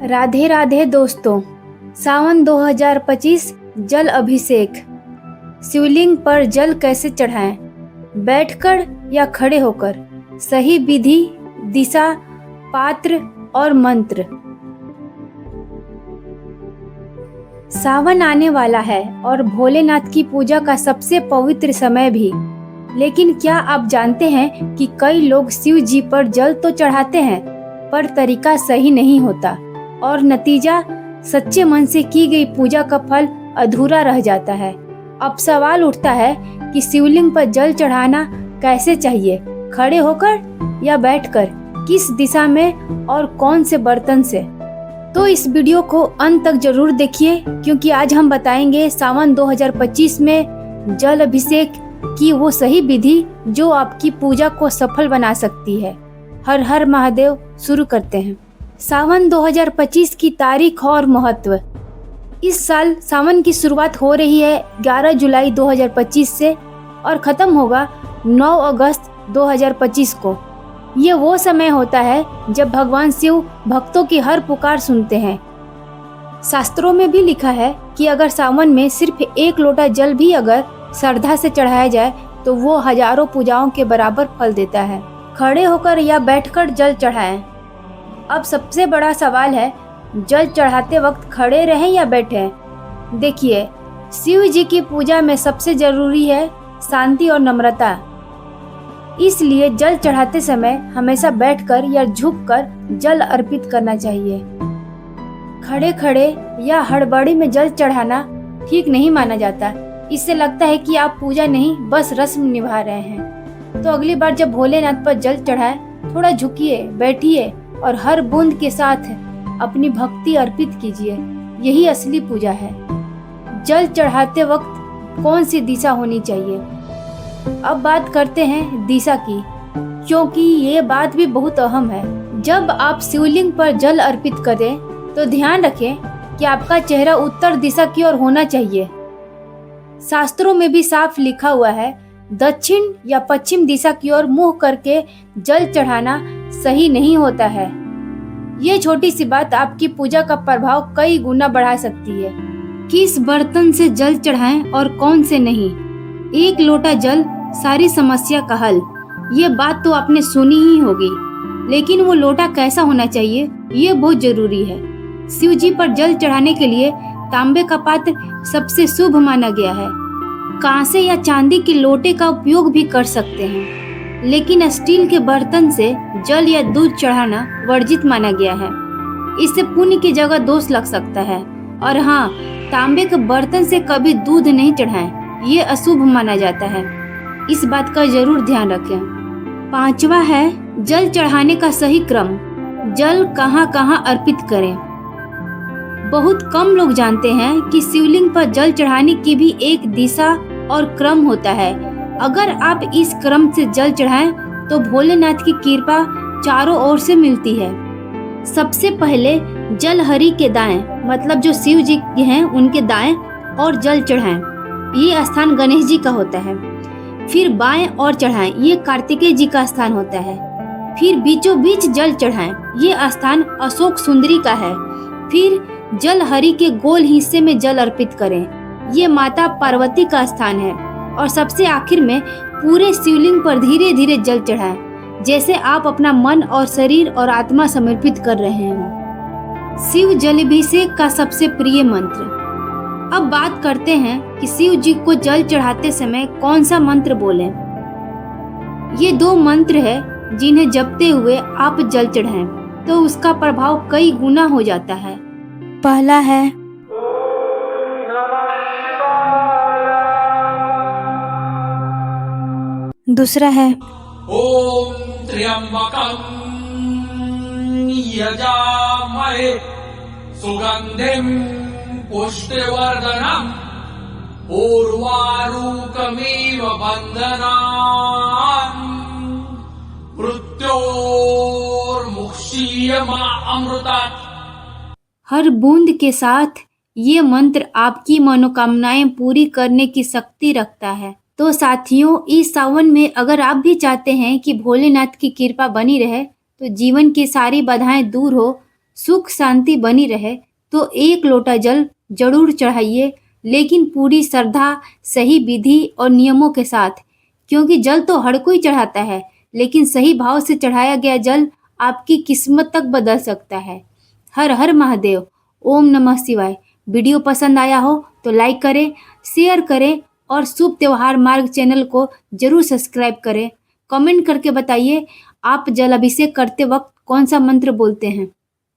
राधे राधे दोस्तों। सावन 2025 जल अभिषेक। शिवलिंग पर जल कैसे चढ़ाएं? बैठकर या खड़े होकर? सही विधि, दिशा, पात्र और मंत्र। सावन आने वाला है और भोलेनाथ की पूजा का सबसे पवित्र समय भी। लेकिन क्या आप जानते हैं कि कई लोग शिव जी पर जल तो चढ़ाते हैं, पर तरीका सही नहीं होता और नतीजा सच्चे मन से की गई पूजा का फल अधूरा रह जाता है। अब सवाल उठता है कि शिवलिंग पर जल चढ़ाना कैसे चाहिए, खड़े होकर या बैठकर, किस दिशा में और कौन से बर्तन से। तो इस वीडियो को अंत तक जरूर देखिए, क्योंकि आज हम बताएंगे सावन 2025 में जल अभिषेक की वो सही विधि जो आपकी पूजा को सफल बना सकती है। हर हर महादेव। शुरू करते हैं। सावन 2025 की तारीख और महत्व। इस साल सावन की शुरुआत हो रही है 11 जुलाई 2025 से और खत्म होगा 9 अगस्त 2025 को। ये वो समय होता है जब भगवान शिव भक्तों की हर पुकार सुनते हैं। शास्त्रों में भी लिखा है कि अगर सावन में सिर्फ एक लोटा जल भी अगर श्रद्धा से चढ़ाया जाए तो वो हजारों पूजाओं के बराबर फल देता है। खड़े होकर या बैठकर जल चढ़ाएं। अब सबसे बड़ा सवाल है, जल चढ़ाते वक्त खड़े रहें या बैठें? देखिए, शिव जी की पूजा में सबसे जरूरी है शांति और नम्रता। इसलिए जल चढ़ाते समय हमेशा बैठकर या झुककर जल अर्पित करना चाहिए। खड़े खड़े या हड़बड़ी में जल चढ़ाना ठीक नहीं माना जाता। इससे लगता है कि आप पूजा नहीं बस रस्म निभा रहे हैं। तो अगली बार जब भोलेनाथ पर जल चढ़ाएं, थोड़ा झुकिए, बैठिए और हर बूंद के साथ अपनी भक्ति अर्पित कीजिए। यही असली पूजा है। जल चढ़ाते वक्त कौन सी दिशा होनी चाहिए? अब बात करते हैं दिशा की, क्योंकि ये बात भी बहुत अहम है। जब आप शिवलिंग पर जल अर्पित करें तो ध्यान रखें कि आपका चेहरा उत्तर दिशा की ओर होना चाहिए। शास्त्रों में भी साफ लिखा हुआ है, दक्षिण या पश्चिम दिशा की ओर मुंह करके जल चढ़ाना सही नहीं होता है। ये छोटी सी बात आपकी पूजा का प्रभाव कई गुना बढ़ा सकती है। किस बर्तन से जल चढ़ाएं और कौन से नहीं? एक लोटा जल सारी समस्या का हल। ये बात तो आपने सुनी ही होगी, लेकिन वो लोटा कैसा होना चाहिए ये बहुत जरूरी है। शिव जी पर जल चढ़ाने के लिए तांबे का पात्र सबसे शुभ माना गया है। कांसे या चांदी के लोटे का उपयोग भी कर सकते हैं, लेकिन स्टील के बर्तन से जल या दूध चढ़ाना वर्जित माना गया है। इससे पुण्य की जगह दोष लग सकता है। और हाँ, तांबे के बर्तन से कभी दूध नहीं चढ़ाएं, ये अशुभ माना जाता है। इस बात का जरूर ध्यान रखें। 5वां है जल चढ़ाने का सही क्रम। जल कहाँ कहाँ अर्पित करें? बहुत कम लोग जानते हैं कि शिवलिंग पर जल चढ़ाने की भी एक दिशा और क्रम होता है। अगर आप इस क्रम से जल चढ़ाएं तो भोलेनाथ की कृपा चारों ओर से मिलती है। सबसे पहले जल हरि के दाएं, मतलब जो शिव जी हैं उनके दाएं और जल चढ़ाएं। ये स्थान गणेश जी का होता है। फिर बाएं और चढ़ाएं, ये कार्तिकेय जी का स्थान होता है। फिर बीचों बीच जल चढ़ाएं, ये स्थान अशोक सुंदरी का है। फिर जल हरि के गोल हिस्से में जल अर्पित करें, ये माता पार्वती का स्थान है। और सबसे आखिर में पूरे शिवलिंग पर धीरे धीरे जल चढ़ाएं, जैसे आप अपना मन और शरीर और आत्मा समर्पित कर रहे हैं। शिव जलाभिषेक का सबसे प्रिय मंत्र। अब बात करते हैं कि शिव जी को जल चढ़ाते समय कौन सा मंत्र बोलें। ये 2 मंत्र है जिन्हें जपते हुए आप जल चढ़ाएं तो उसका प्रभाव कई गुना हो जाता है। पहला है दूसरा है ओम त्र्यंबकं यजामहे सुगंधिं पुष्टिवर्धनम् उर्वारुकमिव बन्धनान् मृत्योर्मुक्षीयमामृतात्। हर बूंद के साथ ये मंत्र आपकी मनोकामनाएं पूरी करने की शक्ति रखता है। तो साथियों, इस सावन में अगर आप भी चाहते हैं कि भोलेनाथ की कृपा बनी रहे तो जीवन की सारी बाधाएं दूर हो, सुख शांति बनी रहे तो 1 लोटा जल जरूर चढ़ाइए, लेकिन पूरी श्रद्धा, सही विधि और नियमों के साथ, क्योंकि जल तो हर कोई चढ़ाता है, लेकिन सही भाव से चढ़ाया गया जल आपकी किस्मत तक बदल सकता है। हर हर महादेव। ओम नमः शिवाय। वीडियो पसंद आया हो तो लाइक करें, शेयर करें और शुभ त्योहार मार्ग चैनल को जरूर सब्सक्राइब करें। कमेंट करके बताइए आप जल अभिषेक करते वक्त कौन सा मंत्र बोलते हैं।